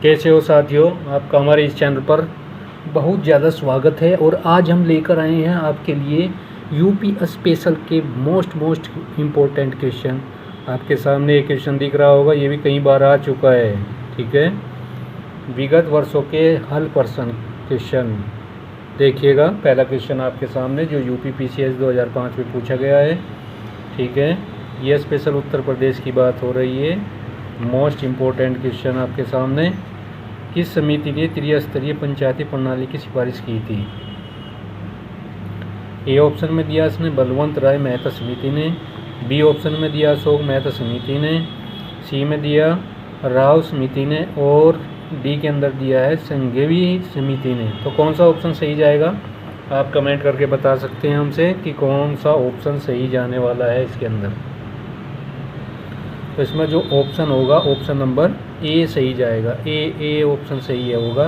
कैसे हो साथियों, आपका हमारे इस चैनल पर बहुत ज़्यादा स्वागत है। और आज हम लेकर आए हैं आपके लिए यूपी स्पेशल के मोस्ट इम्पोर्टेंट क्वेश्चन। आपके सामने एक क्वेश्चन दिख रहा होगा, ये भी कई बार आ चुका है। ठीक है, विगत वर्षों के हल प्रश्न क्वेश्चन देखिएगा। पहला क्वेश्चन आपके सामने जो यूपी पीसीएस 2005 में पूछा गया है। ठीक है, यह स्पेशल उत्तर प्रदेश की बात हो रही है। मोस्ट इम्पोर्टेंट क्वेश्चन आपके सामने, किस समिति ने त्रिस्तरीय पंचायती प्रणाली की सिफारिश की थी? ए ऑप्शन में दिया इसने बलवंत राय मेहता समिति ने, बी ऑप्शन में दिया अशोक मेहता समिति ने, सी में दिया राव समिति ने, और डी के अंदर दिया है संघवी समिति ने। तो कौन सा ऑप्शन सही जाएगा? आप कमेंट करके बता सकते हैं हमसे कि कौन सा ऑप्शन सही जाने वाला है इसके अंदर। तो इसमें जो ऑप्शन होगा ऑप्शन नंबर ए सही जाएगा। ए ऑप्शन सही है होगा।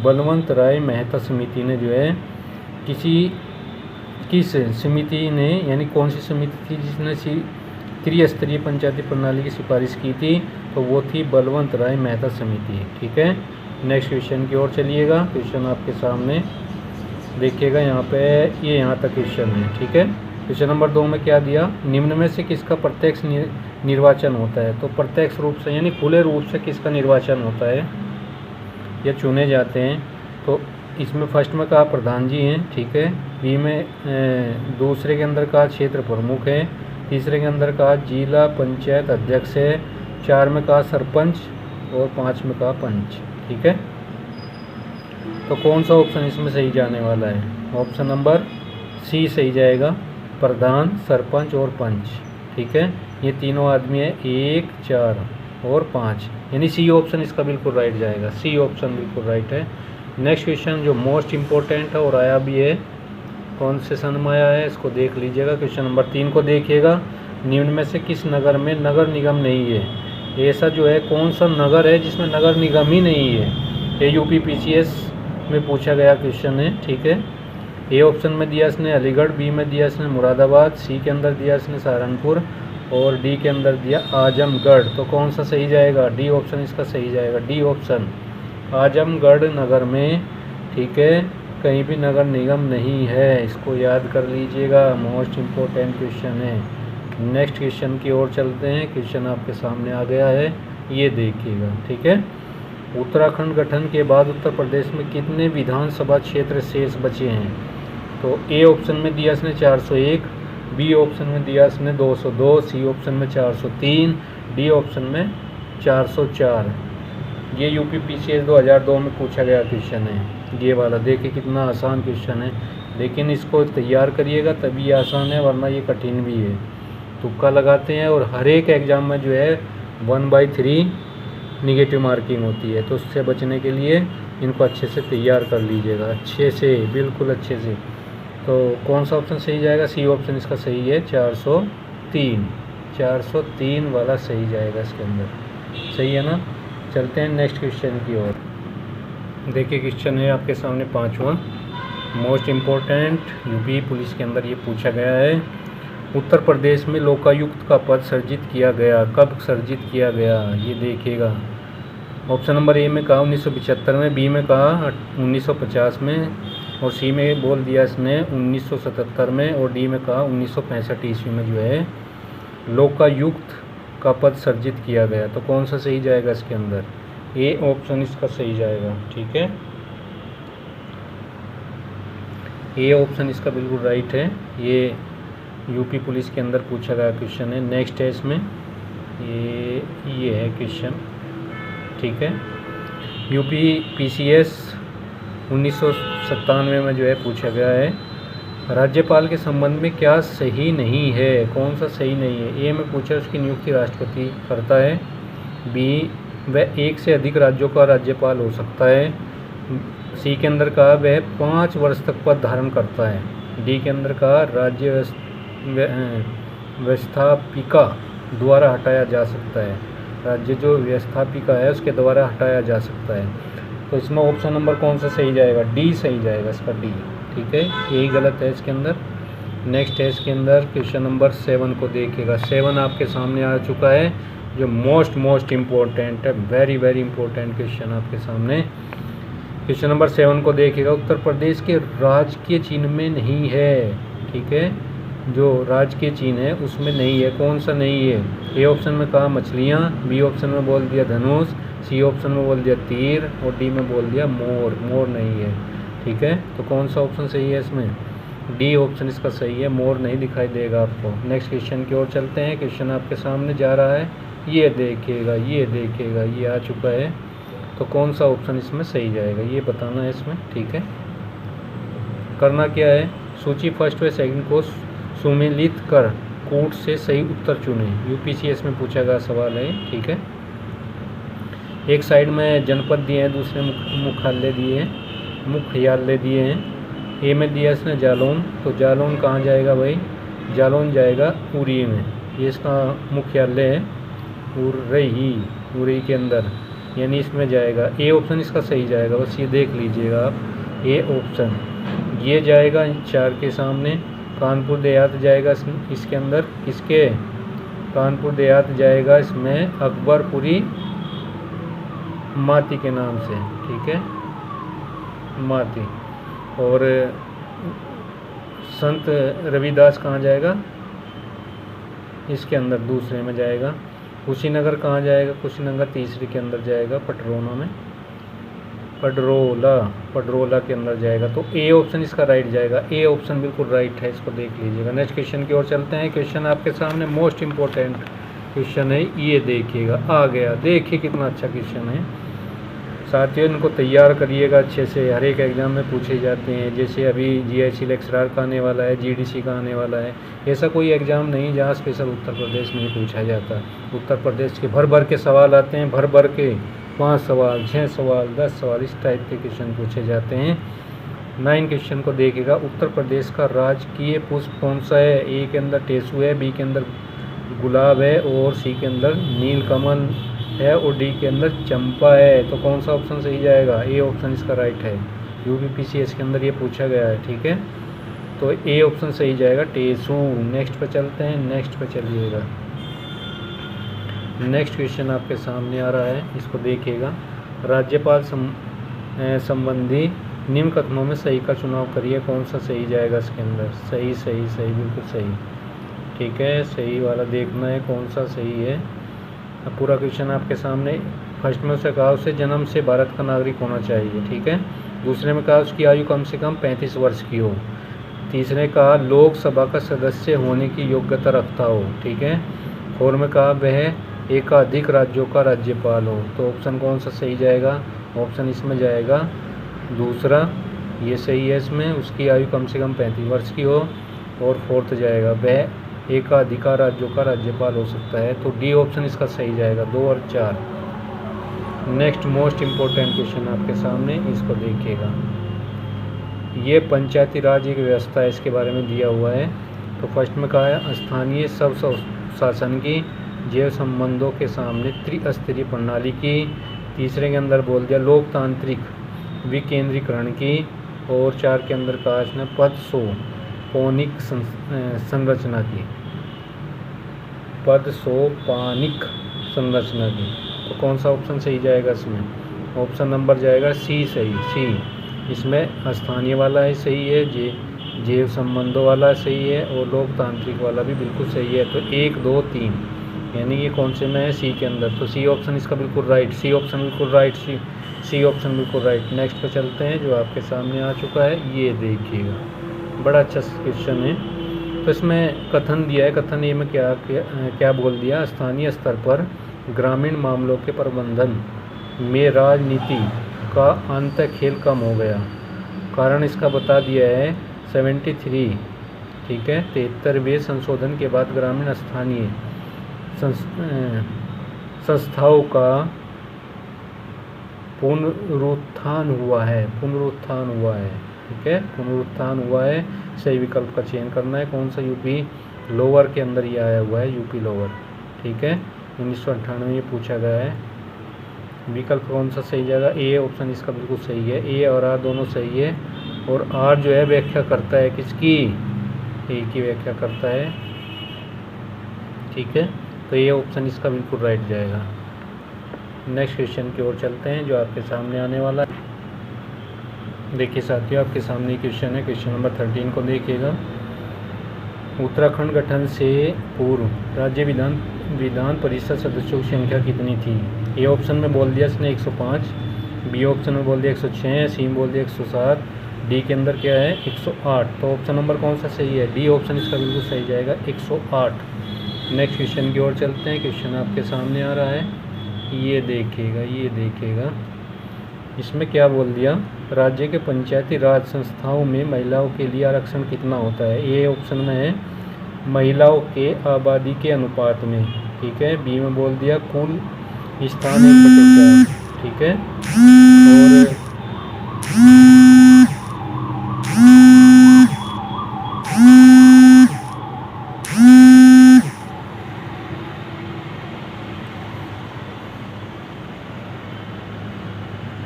बलवंत राय मेहता समिति ने जो है किस समिति ने, यानी कौन सी समिति थी जिसने त्रिस्तरीय पंचायती प्रणाली की सिफारिश की थी? तो वो थी बलवंत राय मेहता समिति। ठीक है, नेक्स्ट क्वेश्चन की ओर चलिएगा। क्वेश्चन आपके सामने देखिएगा, यहाँ पे ये यहाँ तक क्वेश्चन है। ठीक है, क्वेश्चन नंबर 2 में क्या दिया? निम्न में से किसका प्रत्यक्ष निर्वाचन होता है? तो प्रत्यक्ष रूप से यानी खुले रूप से किसका निर्वाचन होता है या चुने जाते हैं? तो इसमें फर्स्ट में कहा प्रधान जी हैं। ठीक है, बी में दूसरे के अंदर कहा क्षेत्र प्रमुख है, तीसरे के अंदर कहा जिला पंचायत अध्यक्ष है, 4 में कहा सरपंच और 5 में कहा पंच। ठीक है, तो कौन सा ऑप्शन इसमें सही जाने वाला है? ऑप्शन नंबर सी सही जाएगा, प्रधान, सरपंच और पंच। ठीक है, ये तीनों आदमी है, 1, 4 और 5, यानी सी ऑप्शन इसका बिल्कुल राइट जाएगा। सी ऑप्शन बिल्कुल राइट है। नेक्स्ट क्वेश्चन जो मोस्ट इम्पोर्टेंट है और आया भी है, कौन से सन में आया है इसको देख लीजिएगा। क्वेश्चन नंबर 3 को देखिएगा, निम्न में से किस नगर में नगर निगम नहीं है? ऐसा जो है कौन सा नगर है जिसमें नगर निगम ही नहीं है? ये यूपी पीसीएस में पूछा गया क्वेश्चन है। ठीक है, ए ऑप्शन में दिया इसने अलीगढ़, बी में दिया इसने मुरादाबाद, सी के अंदर दिया इसने सहारनपुर और डी के अंदर दिया आजमगढ़। तो कौन सा सही जाएगा? डी ऑप्शन इसका सही जाएगा। डी ऑप्शन, आजमगढ़ नगर में, ठीक है, कहीं भी नगर निगम नहीं है। इसको याद कर लीजिएगा, मोस्ट इम्पोर्टेंट क्वेश्चन है। नेक्स्ट क्वेश्चन की ओर चलते हैं। क्वेश्चन आपके सामने आ गया है, ये देखिएगा। ठीक है, उत्तराखंड गठन के बाद उत्तर प्रदेश में कितने विधानसभा क्षेत्र शेष बचे हैं? तो ए ऑप्शन में दिया इसने 401, बी ऑप्शन में दिया इसने 202, सी ऑप्शन में 403, डी ऑप्शन में 404। ये यूपी पीसीएस 2002 में पूछा गया क्वेश्चन है। ये वाला देखिए कितना आसान क्वेश्चन है, लेकिन इसको तैयार करिएगा तभी आसान है, वरना ये कठिन भी है। तुक्का लगाते हैं और हर एक एग्ज़ाम में जो है 1/3 निगेटिव मार्किंग होती है। तो उससे बचने के लिए इनको अच्छे से तैयार कर लीजिएगा, अच्छे से, बिल्कुल अच्छे से। तो कौन सा ऑप्शन सही जाएगा? सी ऑप्शन इसका सही है, 403। 403 वाला सही जाएगा इसके अंदर। सही है ना? चलते हैं नेक्स्ट क्वेश्चन की ओर। देखिए क्वेश्चन है आपके सामने 5वां, मोस्ट इम्पोर्टेंट, यूपी पुलिस के अंदर ये पूछा गया है। उत्तर प्रदेश में लोकायुक्त का पद सर्जित किया गया, कब सर्जित किया गया? ये देखिएगा। ऑप्शन नंबर ए में कहा 1975 में, बी में कहा 1950 में और सी में बोल दिया इसने 1977 में और डी में कहा 1965 ईस्वी में जो है लोकायुक्त का पद सर्जित किया गया। तो कौन सा सही जाएगा इसके अंदर? ए ऑप्शन इसका सही जाएगा। ठीक है, ए ऑप्शन इसका बिल्कुल राइट है। ये यूपी पुलिस के अंदर पूछा गया क्वेश्चन है। नेक्स्ट है इसमें ये है क्वेश्चन। ठीक है, यूपी पीसीएस 1997 में जो है पूछा गया है, राज्यपाल के संबंध में क्या सही नहीं है? कौन सा सही नहीं है? ए में पूछा उसकी नियुक्ति राष्ट्रपति करता है, बी वह 1 से अधिक राज्यों का राज्यपाल हो सकता है, सी के अंदर कहा वह 5 वर्ष तक पद धारण करता है, डी के अंदर कहा राज्य व्यवस्थापिका द्वारा हटाया जा सकता है। राज्य जो व्यवस्थापिका है उसके द्वारा हटाया जा सकता है। तो इसमें ऑप्शन नंबर कौन सा सही जाएगा? डी सही जाएगा इसका, डी। ठीक है, यही गलत है इसके अंदर। नेक्स्ट है इसके अंदर क्वेश्चन नंबर 7 को देखिएगा। 7 आपके सामने आ चुका है, जो मोस्ट इम्पोर्टेंट है, वेरी वेरी इंपॉर्टेंट क्वेश्चन आपके सामने। क्वेश्चन नंबर 7 को देखिएगा। उत्तर प्रदेश के राजकीय चिन्ह में नहीं है, ठीक है, जो राजकीय चिन्ह है उसमें नहीं है। कौन सा नहीं है? ए ऑप्शन में कहा मछलियाँ, बी ऑप्शन में बोल दिया धनुष, सी ऑप्शन में बोल दिया तीर और डी में बोल दिया मोर। मोर नहीं है, ठीक है। तो कौन सा ऑप्शन सही है इसमें? डी ऑप्शन इसका सही है, मोर नहीं दिखाई देगा आपको। नेक्स्ट क्वेश्चन की ओर चलते हैं। क्वेश्चन आपके सामने जा रहा है, ये देखिएगा, ये आ चुका है। तो कौन सा ऑप्शन इसमें सही जाएगा ये बताना है इसमें, ठीक है। करना क्या है, सूची फर्स्ट व सेकंड को सुमेलित कर कूट से सही उत्तर चुने। यूपीसीएस में पूछा गया सवाल है, ठीक है। एक साइड में जनपद दिए हैं, दूसरे मुख्यालय दिए हैं। ए में दिया इसने जालौन, तो जालौन कहाँ जाएगा भाई? जालौन जाएगा उरी में, ये इसका मुख्यालय है, उरी के अंदर, यानी इसमें जाएगा। ए ऑप्शन इसका सही जाएगा, बस ये देख लीजिएगा आप, ए ऑप्शन ये जाएगा 4 के सामने। कानपुर देहात जाएगा इसके अंदर, किसके? कानपुर देहात जाएगा इसमें अकबरपुरी माती के नाम से, ठीक है, माती। और संत रविदास कहाँ जाएगा? इसके अंदर दूसरे में जाएगा। कुशीनगर कहाँ जाएगा? कुशीनगर तीसरे के अंदर जाएगा, पटरोना में, पडरोला के अंदर जाएगा। तो ए ऑप्शन इसका राइट जाएगा, ए ऑप्शन बिल्कुल राइट है, इसको देख लीजिएगा। नेक्स्ट क्वेश्चन की ओर चलते हैं। क्वेश्चन आपके सामने मोस्ट इम्पोर्टेंट क्वेश्चन है, ये देखिएगा, आ गया, देखिए कितना अच्छा क्वेश्चन है साथियों। इनको तैयार करिएगा अच्छे से, हर एक एग्जाम में पूछे जाते हैं। जैसे अभी जीआईसी लेक्चरर का आने वाला है, जीडीसी का आने वाला है। ऐसा कोई एग्ज़ाम नहीं जहाँ स्पेशल उत्तर प्रदेश नहीं पूछा जाता। उत्तर प्रदेश के भर के सवाल आते हैं, भर के 5 सवाल, 6 सवाल, 10 सवाल, इस टाइप के क्वेश्चन पूछे जाते हैं। 9 क्वेश्चन को देखिएगा। उत्तर प्रदेश का राजकीय पुष्प कौन सा है? ए के अंदर टेसू है, बी के अंदर गुलाब है और सी के अंदर नीलकमल है और डी के अंदर चंपा है। तो कौन सा ऑप्शन सही जाएगा? ए ऑप्शन इसका राइट है, यूपीपीसीएस के अंदर ये पूछा गया है, ठीक है। तो ए ऑप्शन सही जाएगा, टेसू। नेक्स्ट पे चलते हैं, नेक्स्ट पे चलिएगा। नेक्स्ट क्वेश्चन आपके सामने आ रहा है, इसको देखिएगा। राज्यपाल संबंधी निम्न कथनों में सही का चुनाव करिए। कौन सा सही जाएगा इसके अंदर? सही, बिल्कुल सही, ठीक है। सही वाला देखना है कौन सा सही है। अब पूरा क्वेश्चन आपके सामने। फर्स्ट में उसे कहा उसे जन्म से भारत का नागरिक होना चाहिए, ठीक है। दूसरे में कहा उसकी आयु कम से कम 35 वर्ष की हो। तीसरे कहा लोकसभा का सदस्य होने की योग्यता रखता हो, ठीक है। 4 में कहा वह एकाधिक राज्यों का राज्यपाल हो। तो ऑप्शन कौन सा सही जाएगा? ऑप्शन इसमें जाएगा दूसरा, ये सही है इसमें, उसकी आयु कम से कम 35 वर्ष की हो। और 4th जाएगा वह एकाधिक राज्यों का राज्यपाल हो सकता है। तो डी ऑप्शन इसका सही जाएगा, 2 और 4। नेक्स्ट मोस्ट इम्पोर्टेंट क्वेश्चन आपके सामने, इसको देखिएगा। ये पंचायती राज एक व्यवस्था है, इसके बारे में दिया हुआ है। तो फर्स्ट में कहा है स्थानीय सब शासन की जैव संबंधों के सामने त्रिस्तरीय प्रणाली की। तीसरे के अंदर बोल दिया लोकतांत्रिक विकेंद्रीकरण की। और 4 के अंदर कहा इसने पद सोपानिक संरचना की, पद सोपानिक संरचना की। तो कौन सा ऑप्शन सही जाएगा इसमें? ऑप्शन नंबर जाएगा सी, सही, सी। इसमें स्थानीय वाला है सही है, जैव संबंधों वाला सही है और लोकतांत्रिक वाला भी बिल्कुल सही है। तो 1, 2, 3, यानी ये कौन से में है? सी के अंदर। तो सी ऑप्शन इसका बिल्कुल राइट, सी ऑप्शन बिल्कुल राइट, सी ऑप्शन बिल्कुल राइट। नेक्स्ट पे चलते हैं जो आपके सामने आ चुका है, ये देखिएगा, बड़ा अच्छा क्वेश्चन है। तो इसमें कथन दिया है, कथन ए में क्या बोल दिया? स्थानीय स्तर पर ग्रामीण मामलों के प्रबंधन में राजनीति का अंतःखेल कम हो गया। कारण इसका बता दिया है 73, ठीक है, 73वें संशोधन के बाद ग्रामीण स्थानीय संस्थाओं का पुनरुत्थान हुआ है, ठीक है, पुनरुत्थान हुआ है। सही विकल्प का चयन करना है। कौन सा? यूपी लोअर के अंदर ये आया हुआ है, यूपी लोअर, ठीक है। 1998 में ये पूछा गया है। विकल्प कौन सा सही जाएगा? ए ऑप्शन इसका बिल्कुल सही है, ए और आर दोनों सही है। और आर जो है व्याख्या करता है किसकी? ए की व्याख्या करता है, ठीक है। तो ये ऑप्शन इसका बिल्कुल राइट जाएगा। नेक्स्ट क्वेश्चन की ओर चलते हैं जो आपके सामने आने वाला है। देखिए साथियों, आपके सामने क्वेश्चन है, क्वेश्चन नंबर 13 को देखिएगा। उत्तराखंड गठन से पूर्व राज्य विधान परिषद सदस्यों की संख्या कितनी थी? ए ऑप्शन में बोल दिया इसने 105, बी ऑप्शन में बोल दिया 106, सी में बोल दिया 107, डी के अंदर क्या है 108। तो ऑप्शन नंबर कौन सा सही है? डी ऑप्शन इसका बिल्कुल सही जाएगा, 108। नेक्स्ट क्वेश्चन की ओर चलते हैं। क्वेश्चन आपके सामने आ रहा है, ये देखिएगा इसमें क्या बोल दिया, राज्य के पंचायती राज संस्थाओं में महिलाओं के लिए आरक्षण कितना होता है? ए ऑप्शन में है महिलाओं के आबादी के अनुपात में, ठीक है। बी में बोल दिया कुल स्थान 1/4, ठीक है।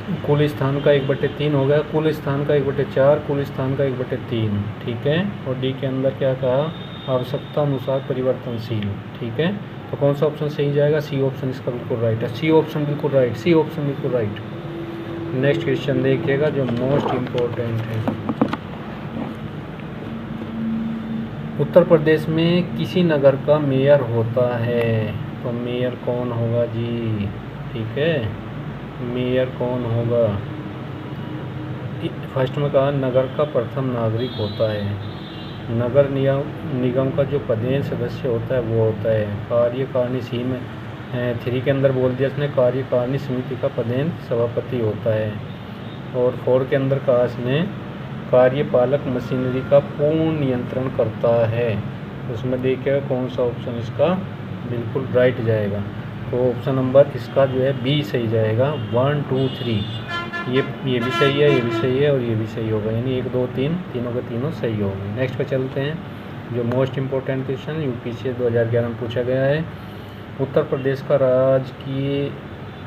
और कुल स्थान का 1/3 हो गया, कुल स्थान का 1/4, कुल स्थान का 1/3, ठीक है। और डी के अंदर क्या कहा, आवश्यकता अनुसार परिवर्तनशील, ठीक है। तो कौन सा ऑप्शन सही जाएगा? सी ऑप्शन इसका बिल्कुल राइट है, सी ऑप्शन बिल्कुल राइट, सी ऑप्शन बिल्कुल राइट। नेक्स्ट क्वेश्चन देखिएगा जो मोस्ट इम्पोर्टेंट है। उत्तर प्रदेश में किसी नगर का मेयर होता है, तो मेयर कौन होगा जी? ठीक है, मेयर कौन होगा? फर्स्ट में कहा नगर का प्रथम नागरिक होता है। नगर निगम का जो पदेन सदस्य होता है वो होता है कार्यकारिणी। सी में 3 के अंदर बोल दिया इसने कार्यकारिणी समिति का पदेन सभापति होता है। और 4 के अंदर कहा इसने कार्यपालक मशीनरी का पूर्ण नियंत्रण करता है। उसमें देखिएगा कौन सा ऑप्शन इसका बिल्कुल राइट जाएगा। तो ऑप्शन नंबर इसका जो है बी सही जाएगा, 1 2 3। ये भी सही है, ये भी सही है और ये भी सही होगा, यानी 1 2 3 तीनों के तीनों सही होंगे। नेक्स्ट पे चलते हैं जो मोस्ट इम्पोर्टेंट क्वेश्चन यूपी से 2011 में पूछा गया है। उत्तर प्रदेश का राजकीय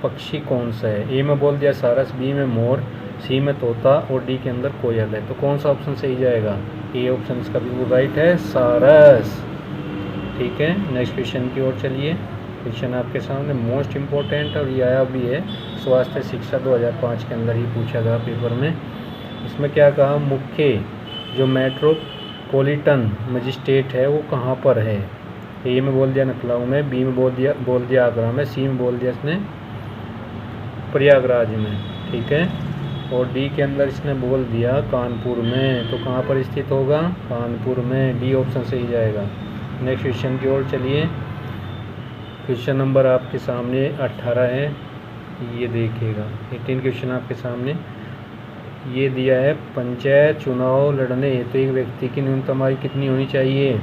पक्षी कौन सा है? ए में बोल दिया सारस, बी में मोर, सी में तोता और डी के अंदर कोयल है। तो कौन सा ऑप्शन सही जाएगा? ए ऑप्शन इसका बिल्कुल राइट है, सारस, ठीक है। नेक्स्ट क्वेश्चन की ओर चलिए। क्वेश्चन आपके सामने मोस्ट इम्पोर्टेंट और ये आया भी है स्वास्थ्य शिक्षा 2005 के अंदर ही पूछा गया पेपर में। इसमें क्या कहा, मुख्य जो मेट्रोपॉलिटन मजिस्ट्रेट है वो कहाँ पर है? ए में बोल दिया लखनऊ में, बी में बोल दिया आगरा में, सी में बोल दिया इसने प्रयागराज में, ठीक है। और डी के अंदर इसने बोल दिया कानपुर में। तो कहाँ पर स्थित होगा? कानपुर में, डी ऑप्शन सही जाएगा। नेक्स्ट क्वेश्चन की ओर चलिए। क्वेश्चन नंबर आपके सामने 18 है, ये देखिएगा। 18 क्वेश्चन आपके सामने ये दिया है, पंचायत चुनाव लड़ने हेतु एक व्यक्ति की न्यूनतम आयु कितनी होनी चाहिए?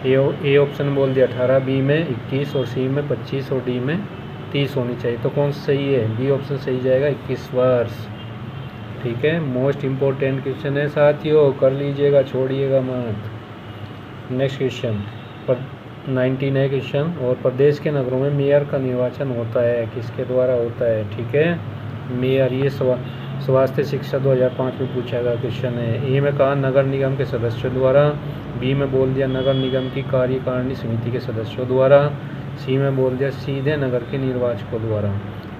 ए ऑप्शन बोल दिया 18, बी में 21 और सी में 25 और डी में 30 होनी चाहिए। तो कौन सा सही है? बी ऑप्शन सही जाएगा, 21 वर्ष, ठीक है। मोस्ट इम्पोर्टेंट क्वेश्चन है साथियों, कर लीजिएगा, छोड़िएगा मत। नेक्स्ट क्वेश्चन पर 19 है क्वेश्चन। और प्रदेश के नगरों में मेयर का निर्वाचन होता है, किसके द्वारा होता है? ठीक है, मेयर। ये स्वास्थ्य शिक्षा 2005 में पूछा गया क्वेश्चन है। ए में कहा नगर निगम के सदस्यों द्वारा, बी में बोल दिया नगर निगम की कार्यकारिणी समिति के सदस्यों द्वारा, सी में बोल दिया सीधे नगर के निर्वाचकों द्वारा,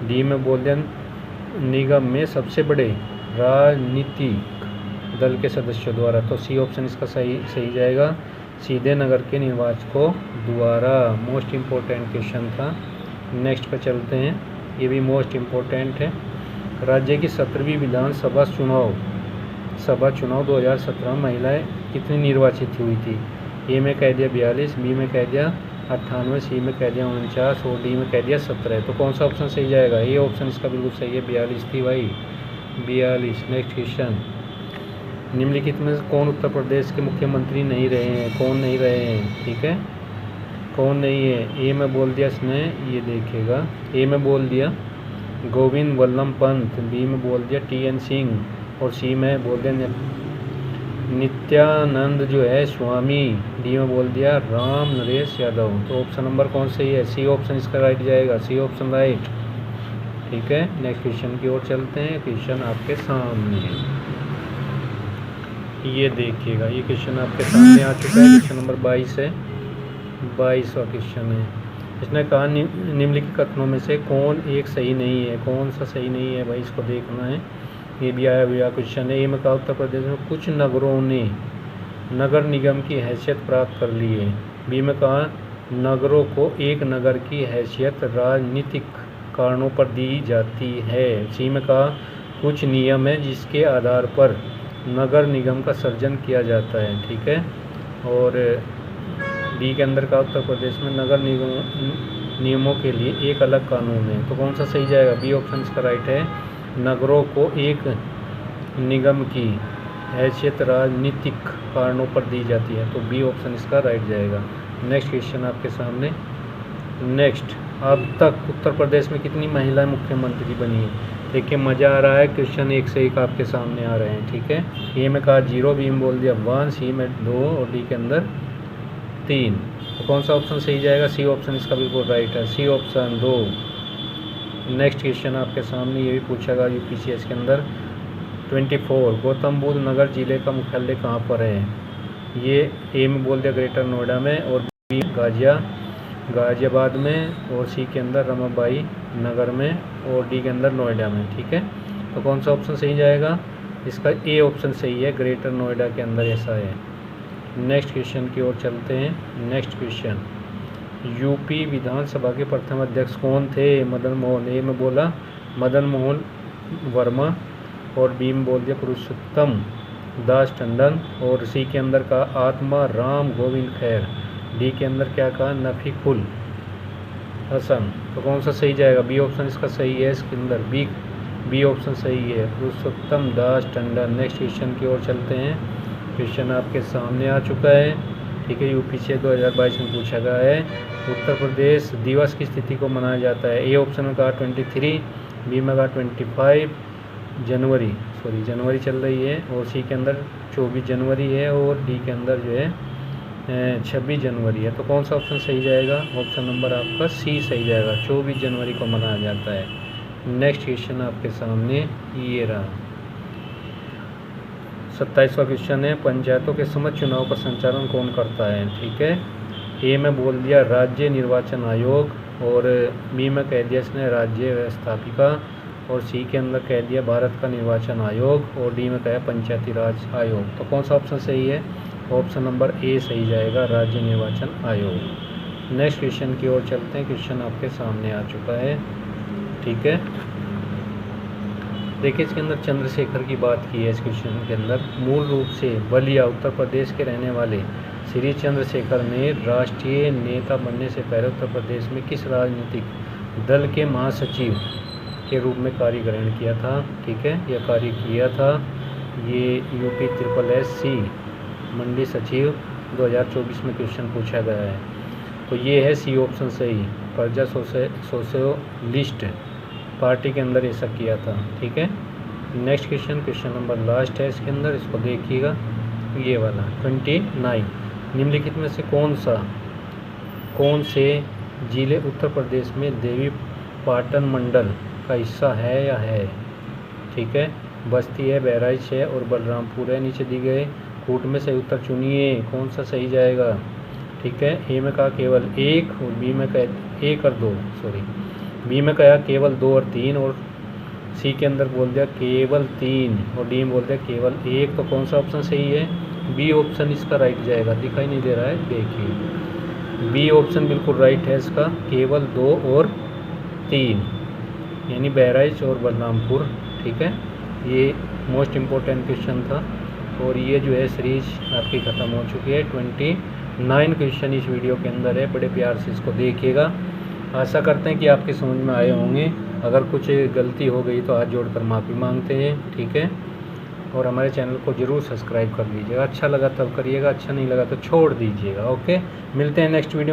डी में बोल दिया निगम में सबसे बड़े राजनीतिक दल के सदस्यों द्वारा। तो सी ऑप्शन इसका सही जाएगा, सीधे नगर के निर्वाचकों द्वारा। मोस्ट इम्पोर्टेंट क्वेश्चन था। नेक्स्ट पे चलते हैं, ये भी मोस्ट इम्पोर्टेंट है। राज्य की 17वीं विधानसभा चुनाव 2017 में महिलाएं कितनी निर्वाचित हुई थी? ए में कह दिया 42, बी में कह दिया 98, सी में कह दिया 49 और डी में कह दिया 17। तो कौन सा ऑप्शन सही जाएगा? ये ऑप्शन इसका बिल्कुल सही है, 42 थी भाई, 42। नेक्स्ट क्वेश्चन, निम्नलिखित में कौन उत्तर प्रदेश के मुख्यमंत्री नहीं रहे हैं? कौन नहीं रहे हैं? ठीक है, कौन नहीं है? ए में बोल दिया इसने, ये देखिएगा, ए में बोल दिया गोविंद वल्लभ पंत, बी में बोल दिया TN सिंह और सी में बोल दिया नित्यानंद जो है स्वामी, डी में बोल दिया राम नरेश यादव। तो ऑप्शन नंबर कौन सही है? सी ऑप्शन इसका राइट जाएगा, सी ऑप्शन राइट, ठीक है। नेक्स्ट क्वेश्चन की ओर चलते हैं। क्वेश्चन आपके सामने ये देखिएगा, ये क्वेश्चन आपके सामने आ चुका है। क्वेश्चन नंबर 22 है, 22वां क्वेश्चन है। इसने कहा निम्नलिखित कथनों में से कौन एक सही नहीं है, कौन सा सही नहीं है भाई, इसको देखना है। ये भी आया हुआ क्वेश्चन है। ए में कहा उत्तर प्रदेश में कुछ नगरों ने नगर निगम की हैसियत प्राप्त कर ली है। बी में कहा नगरों को एक नगर की हैसियत राजनीतिक कारणों पर दी जाती है। सी में कहा कुछ नियम है जिसके आधार पर नगर निगम का सर्जन किया जाता है, ठीक है। और डी के अंदर का उत्तर प्रदेश में नगर नियमों के लिए एक अलग कानून है। तो कौन सा सही जाएगा? बी ऑप्शन इसका राइट है। नगरों को एक निगम की हैसियत राजनीतिक कारणों पर दी जाती है, तो बी ऑप्शन इसका राइट जाएगा। नेक्स्ट क्वेश्चन आपके सामने। नेक्स्ट, अब तक उत्तर प्रदेश में कितनी महिला मुख्यमंत्री बनी है? देखिए मज़ा आ रहा है, क्वेश्चन एक से एक आपके सामने आ रहे हैं, ठीक है। ए में कहा 0, बी में बोल दिया 1, सी में 2 और डी के अंदर 3। तो कौन सा ऑप्शन सही जाएगा? सी ऑप्शन इसका बिल्कुल राइट है, सी ऑप्शन 2। नेक्स्ट क्वेश्चन आपके सामने, ये भी पूछेगा यूपीसीएस के अंदर। 24, गौतम बुद्ध नगर जिले का मुख्यालय कहाँ पर है? ये ए में बोल दिया ग्रेटर नोएडा में, और बी गाजियाबाद में, और सी के अंदर रमाबाई नगर में, और डी के अंदर नोएडा में, ठीक है। तो कौन सा ऑप्शन सही जाएगा? इसका ए ऑप्शन सही है, ग्रेटर नोएडा के अंदर ऐसा है। नेक्स्ट क्वेश्चन की ओर चलते हैं। नेक्स्ट क्वेश्चन, यूपी विधानसभा के प्रथम अध्यक्ष कौन थे? मदन मोहन। ए में बोला मदन मोहन वर्मा, और बी में बोल दिया पुरुषोत्तम दास टंडन, और सी के अंदर का आत्मा राम गोविंद खैर, डी के अंदर क्या कहा? नफीकुल हसन। तो कौन सा सही जाएगा? बी ऑप्शन इसका सही है, इसके अंदर बी ऑप्शन सही है, पुरुषोत्तम दास टंडन। नेक्स्ट क्वेश्चन की ओर चलते हैं। क्वेश्चन आपके सामने आ चुका है, ठीक है। यूपीसीए 2022 में पूछा गया है, उत्तर प्रदेश दिवस की स्थिति को मनाया जाता है। ए ऑप्शन में कहा 23, बी में कहा 25 जनवरी, जनवरी चल रही है, और सी के अंदर 24 जनवरी है, और डी के अंदर जो है 26 जनवरी है। तो कौन सा ऑप्शन सही जाएगा? ऑप्शन नंबर आपका सी सही जाएगा, 24 जनवरी को मनाया जाता है। नेक्स्ट क्वेश्चन आपके सामने ये रहा, 27वां क्वेश्चन है, पंचायतों के समस्त चुनाव का संचालन कौन करता है? ठीक है। ए में बोल दिया राज्य निर्वाचन आयोग, और बी में कह दिया इसने राज्य व्यवस्थापिका, और सी के अंदर कह दिया भारत का निर्वाचन आयोग, और डी में कहा पंचायती राज आयोग। तो कौन सा ऑप्शन सही है? ऑप्शन नंबर ए सही जाएगा, राज्य निर्वाचन आयोग। नेक्स्ट क्वेश्चन की ओर चलते हैं। क्वेश्चन आपके सामने आ चुका है, ठीक है। देखिए इसके अंदर चंद्रशेखर की बात की है। इस क्वेश्चन के अंदर मूल रूप से बलिया उत्तर प्रदेश के रहने वाले श्री चंद्रशेखर ने राष्ट्रीय नेता बनने से पहले उत्तर प्रदेश में किस राजनीतिक दल के महासचिव के रूप में कार्य ग्रहण किया था? ठीक है, यह कार्य किया था। ये यूपी SSS मंडी सचिव 2024 में क्वेश्चन पूछा गया है। तो ये है सी ऑप्शन सही, प्रजा सोशलिस्ट पार्टी के अंदर ऐसा किया था, ठीक है। नेक्स्ट क्वेश्चन नंबर लास्ट है इसके अंदर, इसको देखिएगा, ये वाला 29, निम्नलिखित में से कौन से जिले उत्तर प्रदेश में देवी पाटन मंडल का हिस्सा है या है? ठीक है, बस्ती है, बहराइच है, और बलरामपुर है। नीचे दी गए कूट में से उत्तर चुनिए, कौन सा सही जाएगा? ठीक है, ए में कहा केवल 1, और बी में कहा 1 और 2, बी में कहा केवल 2 और 3, और सी के अंदर बोल दिया केवल 3, और डी में बोल दिया केवल 1। तो कौन सा ऑप्शन सही है? बी ऑप्शन इसका राइट जाएगा। दिखाई नहीं दे रहा है, देखिए बी ऑप्शन बिल्कुल राइट है इसका, केवल 2 और 3, यानी बहराइच और बलरामपुर, ठीक है। ये मोस्ट इम्पोर्टेंट क्वेश्चन था, और ये जो है सीरीज आपकी ख़त्म हो चुकी है। 29 क्वेश्चन इस वीडियो के अंदर है, बड़े प्यार से इसको देखिएगा। आशा करते हैं कि आपके समझ में आए होंगे। अगर कुछ गलती हो गई तो हाथ जोड़कर माफ़ी मांगते हैं, ठीक है। और हमारे चैनल को ज़रूर सब्सक्राइब कर लीजिएगा। अच्छा लगा तब करिएगा, अच्छा नहीं लगा तो छोड़ दीजिएगा। ओके, मिलते हैं नेक्स्ट वीडियो में।